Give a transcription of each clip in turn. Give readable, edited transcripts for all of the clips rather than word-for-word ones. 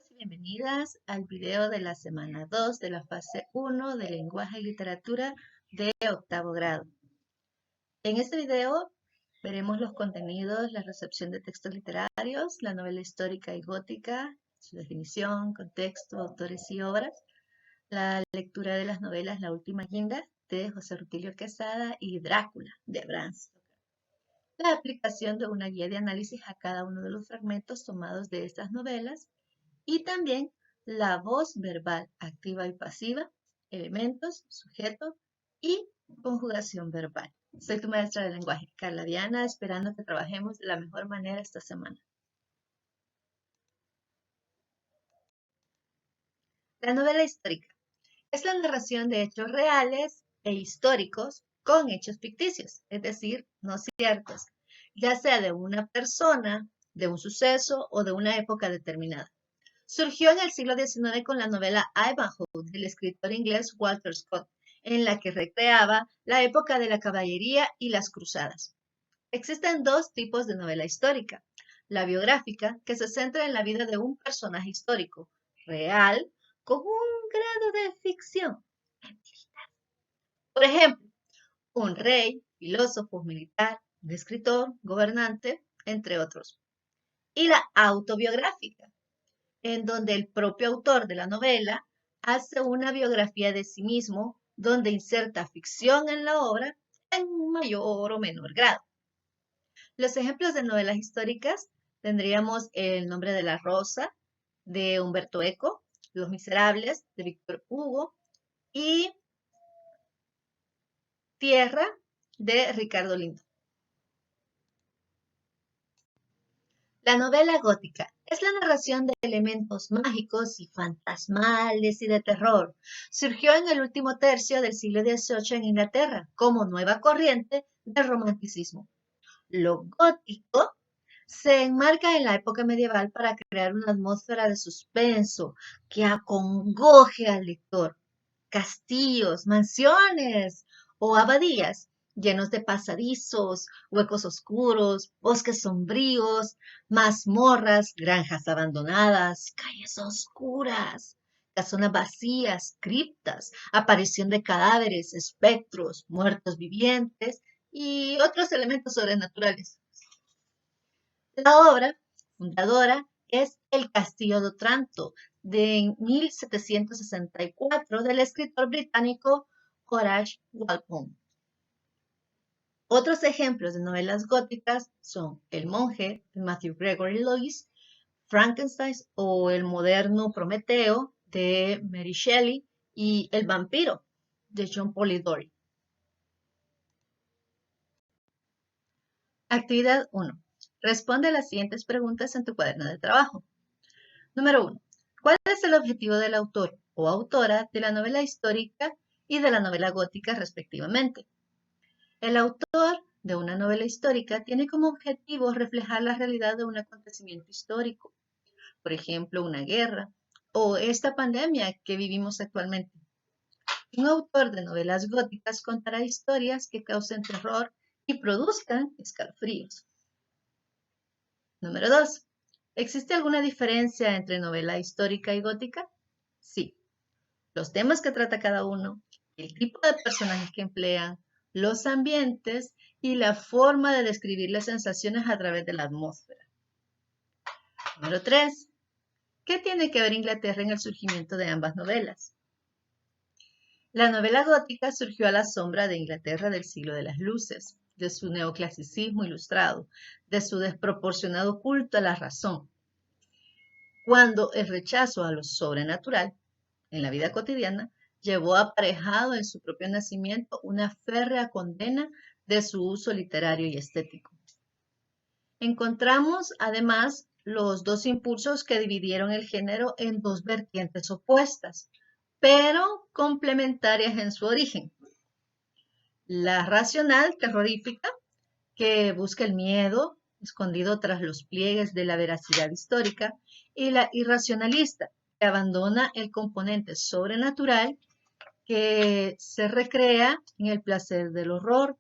Bienvenidos y bienvenidas al video de la semana 2 de la fase 1 de lenguaje y literatura de octavo grado. En este video veremos los contenidos, la recepción de textos literarios, la novela histórica y gótica, su definición, contexto, autores y obras, la lectura de las novelas La Última Guinda de José Rutilio Quesada y Drácula de Bram Stoker, la aplicación de una guía de análisis a cada uno de los fragmentos tomados de estas novelas, y también la voz verbal activa y pasiva, elementos, sujeto y conjugación verbal. Soy tu maestra de lenguaje, Carla Diana, esperando que trabajemos de la mejor manera esta semana. La novela histórica es la narración de hechos reales e históricos con hechos ficticios, es decir, no ciertos, ya sea de una persona, de un suceso o de una época determinada. Surgió en el siglo XIX con la novela Ivanhoe del escritor inglés Walter Scott, en la que recreaba la época de la caballería y las cruzadas. Existen dos tipos de novela histórica: la biográfica, que se centra en la vida de un personaje histórico real con un grado de ficción. Por ejemplo, un rey, filósofo, militar, un escritor, gobernante, entre otros. Y la autobiográfica, en donde el propio autor de la novela hace una biografía de sí mismo, donde inserta ficción en la obra en mayor o menor grado. Los ejemplos de novelas históricas tendríamos El nombre de la rosa, de Humberto Eco, Los Miserables, de Víctor Hugo, y Tierra, de Ricardo Lindo. La novela gótica es la narración de elementos mágicos y fantasmales y de terror. Surgió en el último tercio del siglo XVIII en Inglaterra como nueva corriente del romanticismo. Lo gótico se enmarca en la época medieval para crear una atmósfera de suspenso que acongoje al lector. Castillos, mansiones o abadías llenos de pasadizos, huecos oscuros, bosques sombríos, mazmorras, granjas abandonadas, calles oscuras, casonas vacías, criptas, aparición de cadáveres, espectros, muertos vivientes y otros elementos sobrenaturales. La obra fundadora es El Castillo de Otranto, de 1764, del escritor británico Horace Walpole. Otros ejemplos de novelas góticas son El monje, de Matthew Gregory Lewis, Frankenstein o El moderno Prometeo, de Mary Shelley, y El vampiro, de John Polidori. Actividad 1. Responde a las siguientes preguntas en tu cuaderno de trabajo. Número 1. ¿Cuál es el objetivo del autor o autora de la novela histórica y de la novela gótica respectivamente? El autor de una novela histórica tiene como objetivo reflejar la realidad de un acontecimiento histórico, por ejemplo, una guerra o esta pandemia que vivimos actualmente. Un autor de novelas góticas contará historias que causen terror y produzcan escalofríos. Número 2. ¿Existe alguna diferencia entre novela histórica y gótica? Sí. Los temas que trata cada uno, el tipo de personajes que emplean, los ambientes y la forma de describir las sensaciones a través de la atmósfera. Número 3. ¿Qué tiene que ver Inglaterra en el surgimiento de ambas novelas? La novela gótica surgió a la sombra de Inglaterra del siglo de las luces, de su neoclasicismo ilustrado, de su desproporcionado culto a la razón, cuando el rechazo a lo sobrenatural en la vida cotidiana llevó aparejado en su propio nacimiento una férrea condena de su uso literario y estético. Encontramos además los dos impulsos que dividieron el género en dos vertientes opuestas, pero complementarias en su origen. La racional terrorífica, que busca el miedo escondido tras los pliegues de la veracidad histórica, y la irracionalista, que abandona el componente sobrenatural, que se recrea en el placer del horror,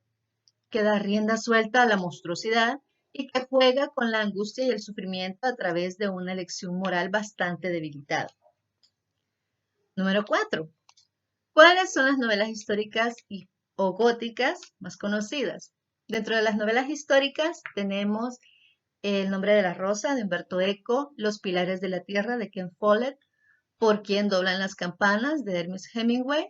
que da rienda suelta a la monstruosidad y que juega con la angustia y el sufrimiento a través de una elección moral bastante debilitada. Número 4. ¿Cuáles son las novelas históricas o góticas más conocidas? Dentro de las novelas históricas tenemos El nombre de la rosa de Humberto Eco, Los pilares de la tierra de Ken Follett, Por quién doblan las campanas de Ernest Hemingway,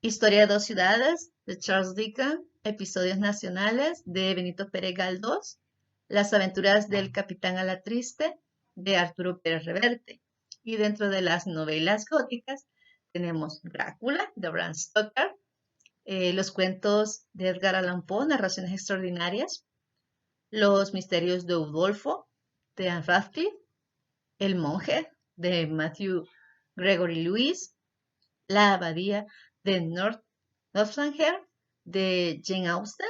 Historia de dos ciudades de Charles Dickens, Episodios nacionales de Benito Pérez Galdós, Las aventuras del capitán Alatriste de Arturo Pérez Reverte. Y dentro de las novelas góticas tenemos Drácula de Bram Stoker, los cuentos de Edgar Allan Poe, Narraciones extraordinarias, Los misterios de Udolfo de Anne Radcliffe, El monje de Matthew Gregory Lewis, La abadía de Northanger de Jane Austen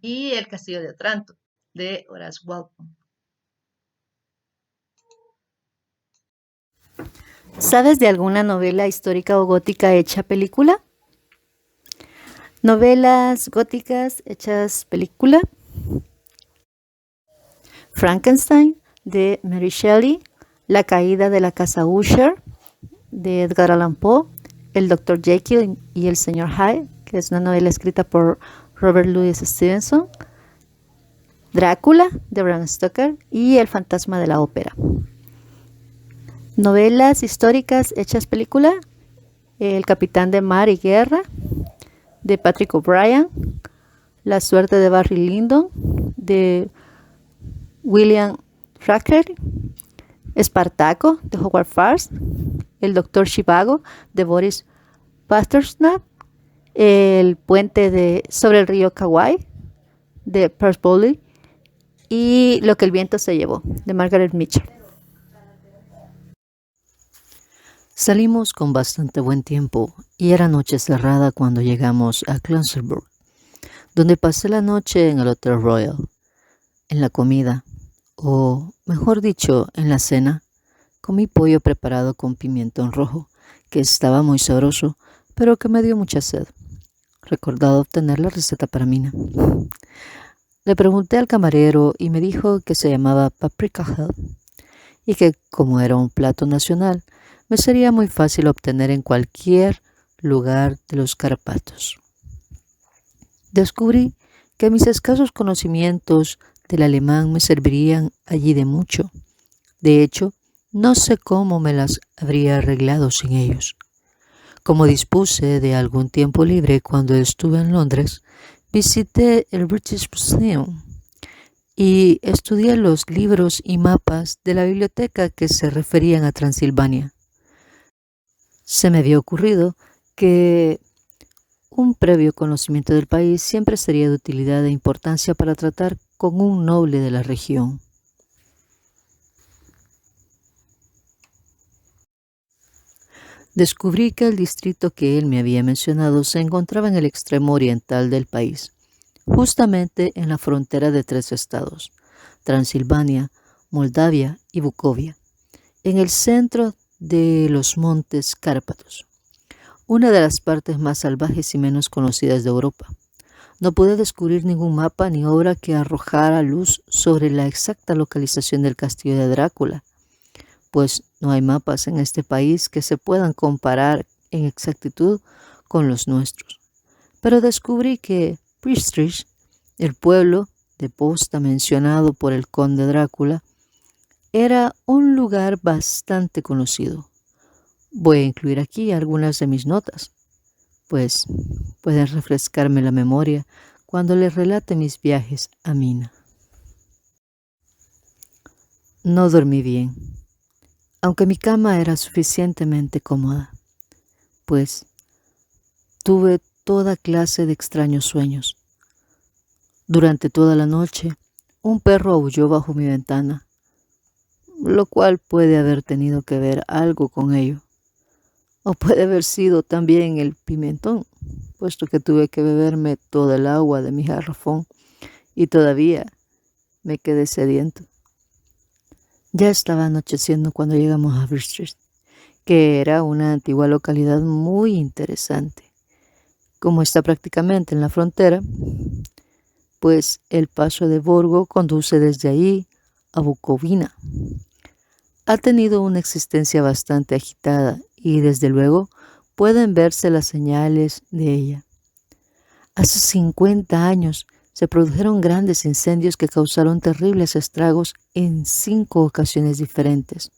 y El castillo de Otranto de Horace Walpole. ¿Sabes de alguna novela histórica o gótica hecha película? Novelas góticas hechas película. Frankenstein de Mary Shelley, La caída de la casa Usher de Edgar Allan Poe, El Dr. Jekyll y el Sr. Hyde, que es una novela escrita por Robert Louis Stevenson, Drácula de Bram Stoker y El fantasma de la ópera. Novelas históricas hechas película, El capitán de mar y guerra de Patrick O'Brian, La suerte de Barry Lyndon de William Thackeray, Espartaco de Howard Fars, El doctor Zhivago de Boris Pasternak, El puente sobre el río Kauai de Percy Bowley y Lo que el viento se llevó de Margaret Mitchell. Salimos con bastante buen tiempo y era noche cerrada cuando llegamos a Closersburg, donde pasé la noche en el Hotel Royal. En la comida, o mejor dicho, en la cena, comí pollo preparado con pimentón rojo, que estaba muy sabroso, pero que me dio mucha sed. Recordado obtener la receta para Mina. Le pregunté al camarero y me dijo que se llamaba Paprika Head y que como era un plato nacional, me sería muy fácil obtener en cualquier lugar de los Cárpatos. Descubrí que mis escasos conocimientos del alemán me servirían allí de mucho. De hecho, no sé cómo me las habría arreglado sin ellos. Como dispuse de algún tiempo libre cuando estuve en Londres, visité el British Museum y estudié los libros y mapas de la biblioteca que se referían a Transilvania. Se me había ocurrido que un previo conocimiento del país siempre sería de utilidad e importancia para tratar con un noble de la región. Descubrí que el distrito que él me había mencionado se encontraba en el extremo oriental del país, justamente en la frontera de 3 estados, Transilvania, Moldavia y Bucovia, en el centro de los montes Cárpatos, una de las partes más salvajes y menos conocidas de Europa. No pude descubrir ningún mapa ni obra que arrojara luz sobre la exacta localización del castillo de Drácula, pues no hay mapas en este país que se puedan comparar en exactitud con los nuestros. Pero descubrí que Priestrich, el pueblo de posta mencionado por el conde Drácula, era un lugar bastante conocido. Voy a incluir aquí algunas de mis notas, pues pueden refrescarme la memoria cuando les relate mis viajes a Mina. No dormí bien, aunque mi cama era suficientemente cómoda, pues tuve toda clase de extraños sueños. Durante toda la noche, un perro aulló bajo mi ventana, lo cual puede haber tenido que ver algo con ello. O puede haber sido también el pimentón, puesto que tuve que beberme toda el agua de mi garrafón y todavía me quedé sediento. Ya estaba anocheciendo cuando llegamos a Bridge, que era una antigua localidad muy interesante. Como está prácticamente en la frontera, pues el paso de Borgo conduce desde ahí a Bucovina. Ha tenido una existencia bastante agitada y desde luego pueden verse las señales de ella. Hace 50 años se produjeron grandes incendios que causaron terribles estragos en 5 ocasiones diferentes.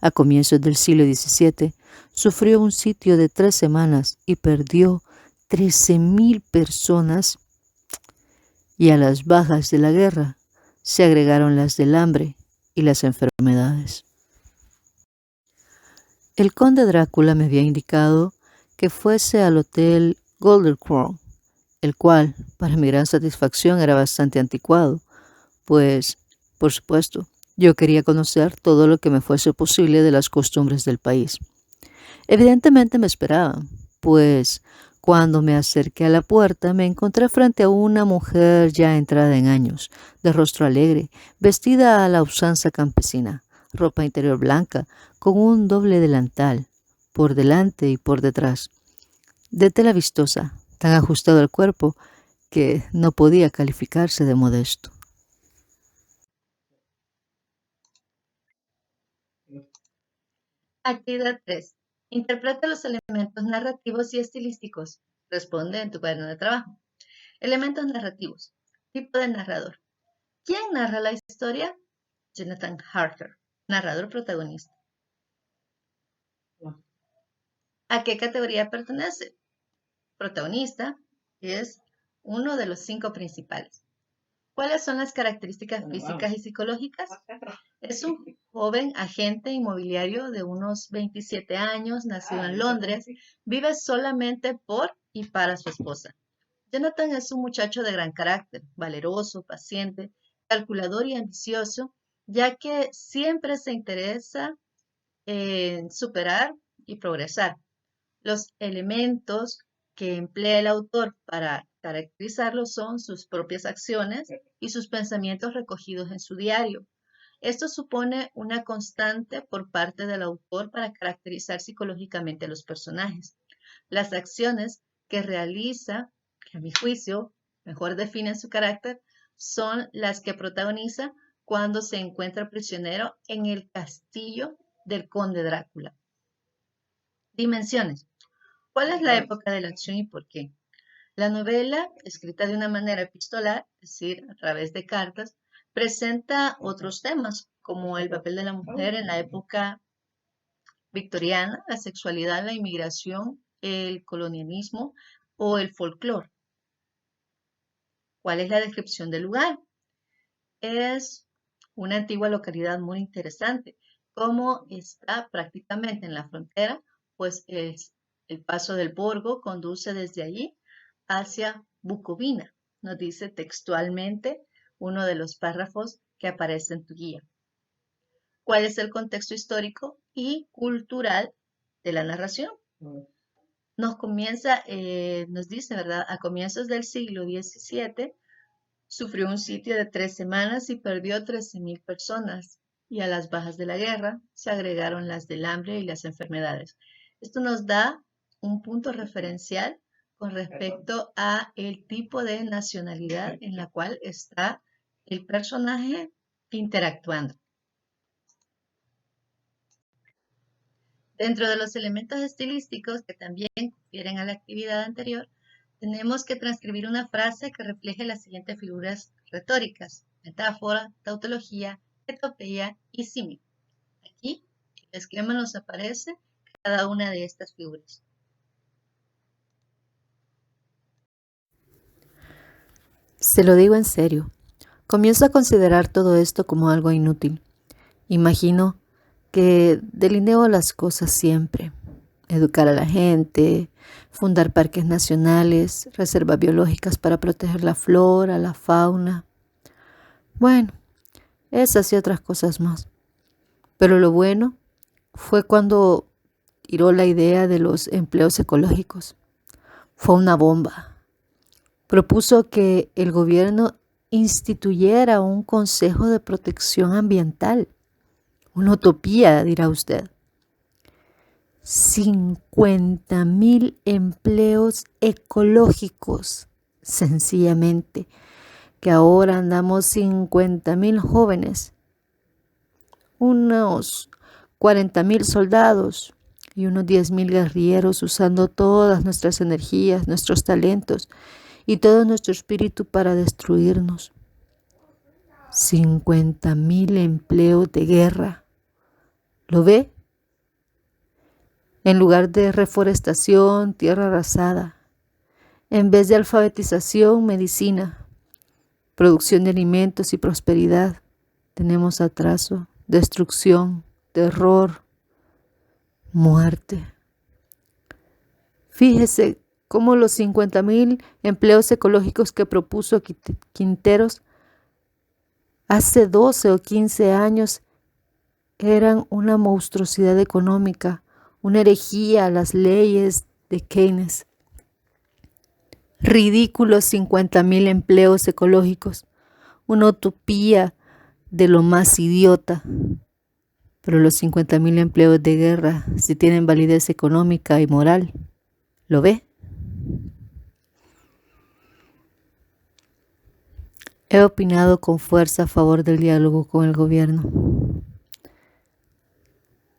A comienzos del siglo XVII sufrió un sitio de 3 semanas y perdió 13.000 personas, y a las bajas de la guerra se agregaron las del hambre y las enfermedades. El conde Drácula me había indicado que fuese al hotel Golden Crown, el cual, para mi gran satisfacción, era bastante anticuado, pues, por supuesto, yo quería conocer todo lo que me fuese posible de las costumbres del país. Evidentemente me esperaban, pues cuando me acerqué a la puerta me encontré frente a una mujer ya entrada en años, de rostro alegre, vestida a la usanza campesina, ropa interior blanca, con un doble delantal, por delante y por detrás, de tela vistosa, tan ajustado al cuerpo que no podía calificarse de modesto. Actividad 3. Interpreta los elementos narrativos y estilísticos. Responde en tu cuaderno de trabajo. Elementos narrativos. Tipo de narrador. ¿Quién narra la historia? Jonathan Harker, narrador protagonista. ¿A qué categoría pertenece? Protagonista, y es uno de los 5 principales. ¿Cuáles son las características físicas y psicológicas? Es un joven agente inmobiliario de unos 27 años, nacido en Londres, vive solamente por y para su esposa. Jonathan es un muchacho de gran carácter, valeroso, paciente, calculador y ambicioso, ya que siempre se interesa en superar y progresar. Los elementos que emplea el autor para caracterizarlo son sus propias acciones y sus pensamientos recogidos en su diario. Esto supone una constante por parte del autor para caracterizar psicológicamente a los personajes. Las acciones que realiza, que a mi juicio mejor definen su carácter, son las que protagoniza cuando se encuentra prisionero en el castillo del conde Drácula. Dimensiones. ¿Cuál es la época de la acción y por qué? La novela, escrita de una manera epistolar, es decir, a través de cartas, presenta otros temas, como el papel de la mujer en la época victoriana, la sexualidad, la inmigración, el colonialismo o el folclore. ¿Cuál es la descripción del lugar? Es una antigua localidad muy interesante. Como está prácticamente en la frontera, pues el paso del Borgo conduce desde allí hacia Bucovina, nos dice textualmente uno de los párrafos que aparece en tu guía. ¿Cuál es el contexto histórico y cultural de la narración? Nos dice, ¿verdad? A comienzos del siglo XVII sufrió un sitio de 3 semanas y perdió 13.000 personas. Y a las bajas de la guerra se agregaron las del hambre y las enfermedades. Esto nos da un punto referencial con respecto a el tipo de nacionalidad en la cual está el personaje interactuando. Dentro de los elementos estilísticos que también confieren a la actividad anterior, tenemos que transcribir una frase que refleje las siguientes figuras retóricas: metáfora, tautología, etopeía y símil. Aquí en el esquema nos aparece cada una de estas figuras. Se lo digo en serio. Comienzo a considerar todo esto como algo inútil. Imagino que delineo las cosas siempre. Educar a la gente, fundar parques nacionales, reservas biológicas para proteger la flora, la fauna. Bueno, esas y otras cosas más. Pero lo bueno fue cuando tiró la idea de los empleos ecológicos. Fue una bomba. Propuso que el gobierno instituyera un consejo de protección ambiental. Una utopía, dirá usted. 50.000 empleos ecológicos, sencillamente. que ahora andamos 50.000 jóvenes, unos 40.000 soldados y unos 10.000 guerrilleros usando todas nuestras energías, nuestros talentos y todo nuestro espíritu para destruirnos. 50.000 empleos de guerra. ¿Lo ve? En lugar de reforestación, tierra arrasada. En vez de alfabetización, medicina. Producción de alimentos y prosperidad. Tenemos atraso, destrucción, terror, muerte. Fíjese cómo los 50.000 empleos ecológicos que propuso Quinteros hace 12 o 15 años eran una monstruosidad económica, una herejía a las leyes de Keynes. Ridículos 50.000 empleos ecológicos, una utopía de lo más idiota. Pero los 50.000 empleos de guerra sí tienen validez económica y moral. ¿Lo ve? He opinado con fuerza a favor del diálogo con el gobierno.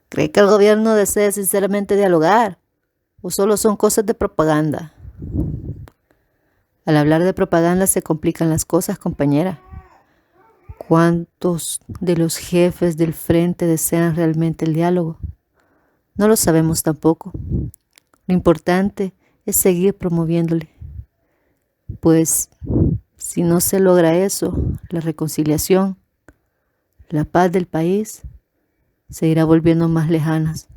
¿Cree que el gobierno desea sinceramente dialogar? ¿O solo son cosas de propaganda? Al hablar de propaganda se complican las cosas, compañera. ¿Cuántos de los jefes del frente desean realmente el diálogo? No lo sabemos tampoco. Lo importante es seguir promoviéndole. Pues si no se logra eso, la reconciliación, la paz del país se irá volviendo más lejanas.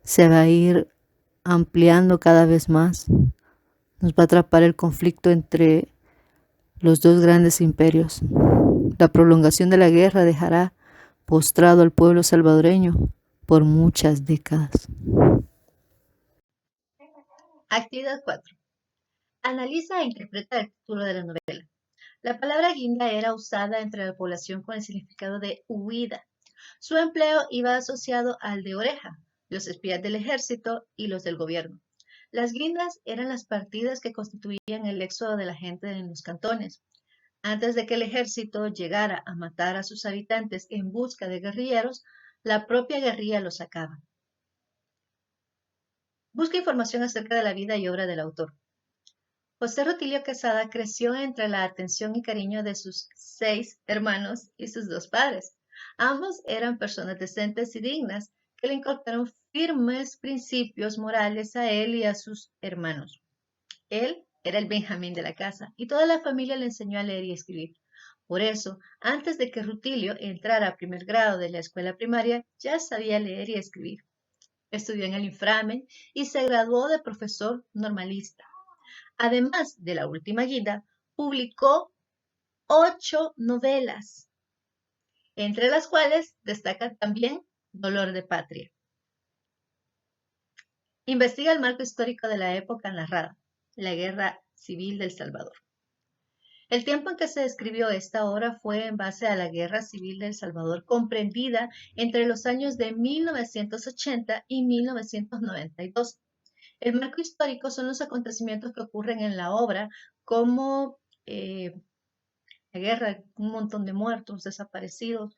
Se va a ir ampliando cada vez más. Nos va a atrapar el conflicto entre los dos grandes imperios. La prolongación de la guerra dejará postrado al pueblo salvadoreño por muchas décadas. Actividad 4. Analiza e interpreta el título de la novela. La palabra guinda era usada entre la población con el significado de huida. Su empleo iba asociado al de oreja, los espías del ejército y los del gobierno. Las guindas eran las partidas que constituían el éxodo de la gente en los cantones. Antes de que el ejército llegara a matar a sus habitantes en busca de guerrilleros, la propia guerrilla los sacaba. Busca información acerca de la vida y obra del autor. José Rutilio Quesada creció entre la atención y cariño de sus 6 hermanos y sus 2 padres. Ambos eran personas decentes y dignas que le inculcaron firmes principios morales a él y a sus hermanos. Él era el Benjamín de la casa y toda la familia le enseñó a leer y escribir. Por eso, antes de que Rutilio entrara a primer grado de la escuela primaria, ya sabía leer y escribir. Estudió en el inframen y se graduó de profesor normalista. Además de la última guinda, publicó 8 novelas, entre las cuales destaca también Dolor de Patria. Investiga el marco histórico de la época narrada, la Guerra Civil del Salvador. El tiempo en que se escribió esta obra fue en base a la Guerra Civil del Salvador, comprendida entre los años de 1980 y 1992. El marco histórico son los acontecimientos que ocurren en la obra, como la guerra, un montón de muertos, desaparecidos,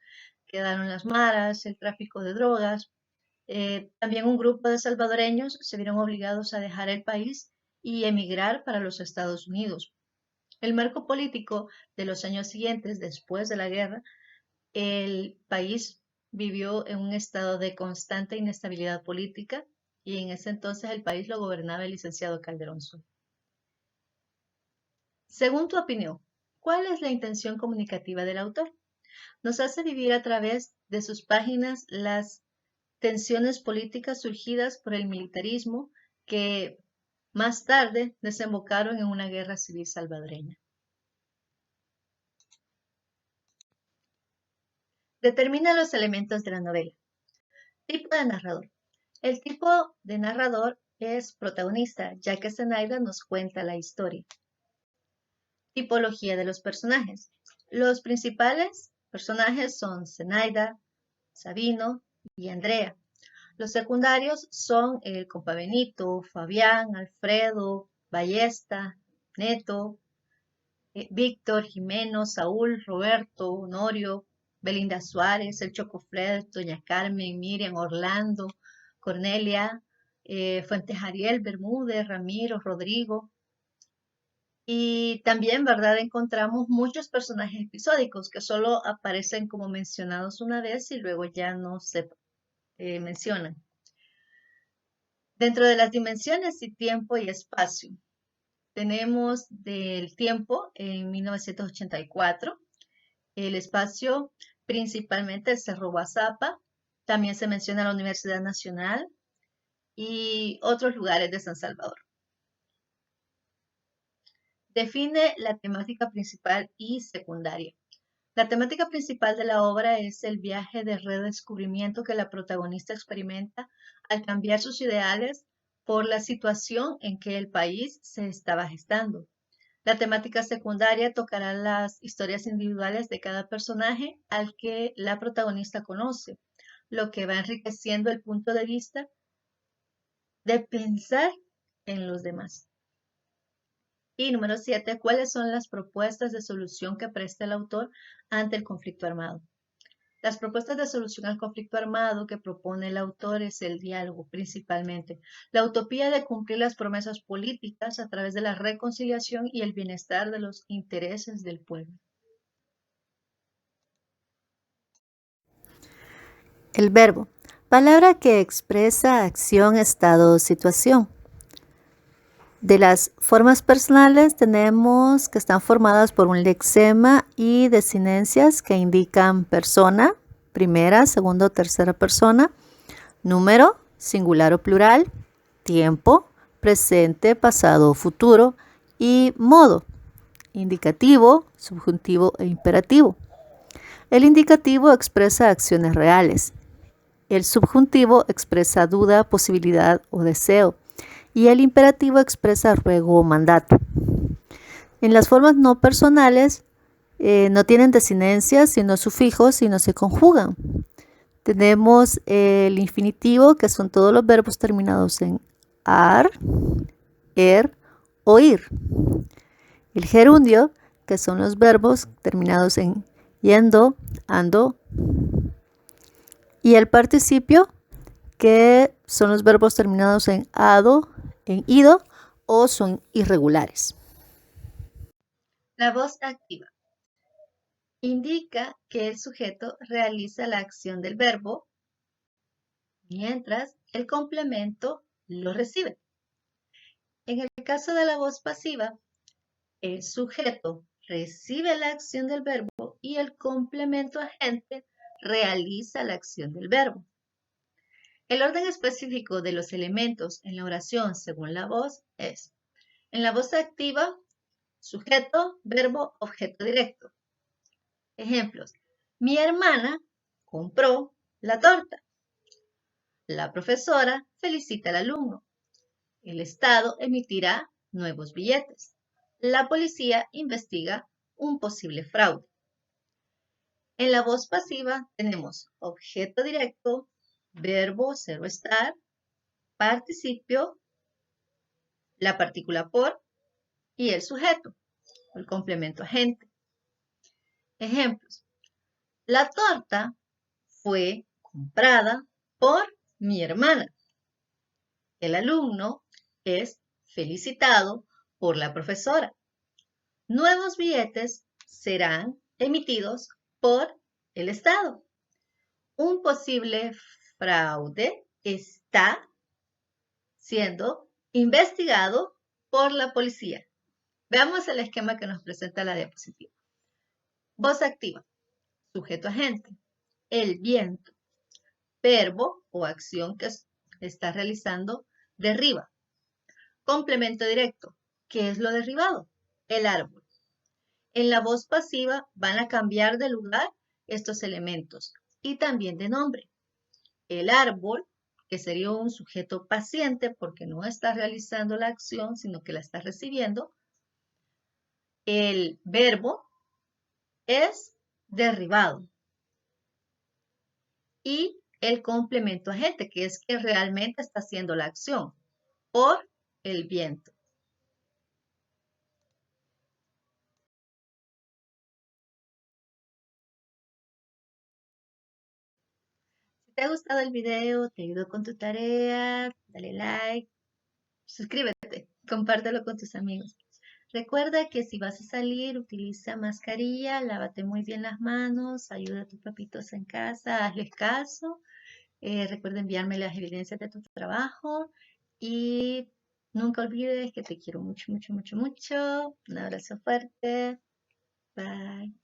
quedaron las maras, el tráfico de drogas. También un grupo de salvadoreños se vieron obligados a dejar el país y emigrar para los Estados Unidos. El marco político de los años siguientes, después de la guerra, el país vivió en un estado de constante inestabilidad política y en ese entonces el país lo gobernaba el licenciado Calderón Sol. Según tu opinión, ¿cuál es la intención comunicativa del autor? Nos hace vivir a través de sus páginas las tensiones políticas surgidas por el militarismo que más tarde desembocaron en una guerra civil salvadoreña. Determina los elementos de la novela. Tipo de narrador. El tipo de narrador es protagonista, ya que Zenaida nos cuenta la historia. Tipología de los personajes. Los principales personajes son Zenaida, Sabino y Andrea. Los secundarios son el compa Benito, Fabián, Alfredo, Ballesta, Neto, Víctor, Jimeno, Saúl, Roberto, Honorio, Belinda Suárez, el Chocofred, Doña Carmen, Miriam, Orlando, Cornelia, Fuentes Ariel, Bermúdez, Ramiro, Rodrigo. Y también, ¿verdad? Encontramos muchos personajes episódicos que solo aparecen como mencionados una vez y luego ya no se mencionan. Dentro de las dimensiones y tiempo y espacio, tenemos del tiempo en 1984, el espacio principalmente el Cerro Guazapa, también se menciona la Universidad Nacional y otros lugares de San Salvador. Define la temática principal y secundaria. La temática principal de la obra es el viaje de redescubrimiento que la protagonista experimenta al cambiar sus ideales por la situación en que el país se estaba gestando. La temática secundaria tocará las historias individuales de cada personaje al que la protagonista conoce, lo que va enriqueciendo el punto de vista de pensar en los demás. Y número 7, ¿cuáles son las propuestas de solución que presta el autor ante el conflicto armado? Las propuestas de solución al conflicto armado que propone el autor es el diálogo, principalmente. La utopía de cumplir las promesas políticas a través de la reconciliación y el bienestar de los intereses del pueblo. El verbo, palabra que expresa acción, estado o situación. De las formas personales tenemos que están formadas por un lexema y desinencias que indican persona, primera, segunda o tercera persona, número, singular o plural, tiempo, presente, pasado o futuro y modo, indicativo, subjuntivo e imperativo. El indicativo expresa acciones reales. El subjuntivo expresa duda, posibilidad o deseo. Y el imperativo expresa ruego o mandato. En las formas no personales no tienen desinencias, sino sufijos y no se conjugan. Tenemos el infinitivo, que son todos los verbos terminados en ar, o ir. El gerundio, que son los verbos terminados en yendo, ando. Y el participio, que son los verbos terminados en ado, en ido o son irregulares. La voz activa indica que el sujeto realiza la acción del verbo mientras el complemento lo recibe. En el caso de la voz pasiva, el sujeto recibe la acción del verbo y el complemento agente realiza la acción del verbo. El orden específico de los elementos en la oración según la voz es: en la voz activa, sujeto, verbo, objeto directo. Ejemplos: mi hermana compró la torta. La profesora felicita al alumno. El Estado emitirá nuevos billetes. La policía investiga un posible fraude. En la voz pasiva tenemos objeto directo, verbo ser o estar, participio, la partícula por y el sujeto, el complemento agente. Ejemplos: la torta fue comprada por mi hermana. El alumno es felicitado por la profesora. Nuevos billetes serán emitidos por el Estado. Un posible fraude está siendo investigado por la policía. Veamos el esquema que nos presenta la diapositiva. Voz activa, sujeto agente, el viento, verbo o acción que está realizando, derriba. Complemento directo, ¿qué es lo derribado? El árbol. En la voz pasiva van a cambiar de lugar estos elementos y también de nombre. El árbol, que sería un sujeto paciente porque no está realizando la acción, sino que la está recibiendo. El verbo es derribado. Y el complemento agente, que es que realmente está haciendo la acción, por el viento. te ha gustado el video, te ayudó con tu tarea, dale like, suscríbete, compártelo con tus amigos. Recuerda que si vas a salir, utiliza mascarilla, lávate muy bien las manos, ayuda a tus papitos en casa, hazles caso. Recuerda enviarme las evidencias de tu trabajo y nunca olvides que te quiero mucho, mucho, mucho, mucho. Un abrazo fuerte. Bye.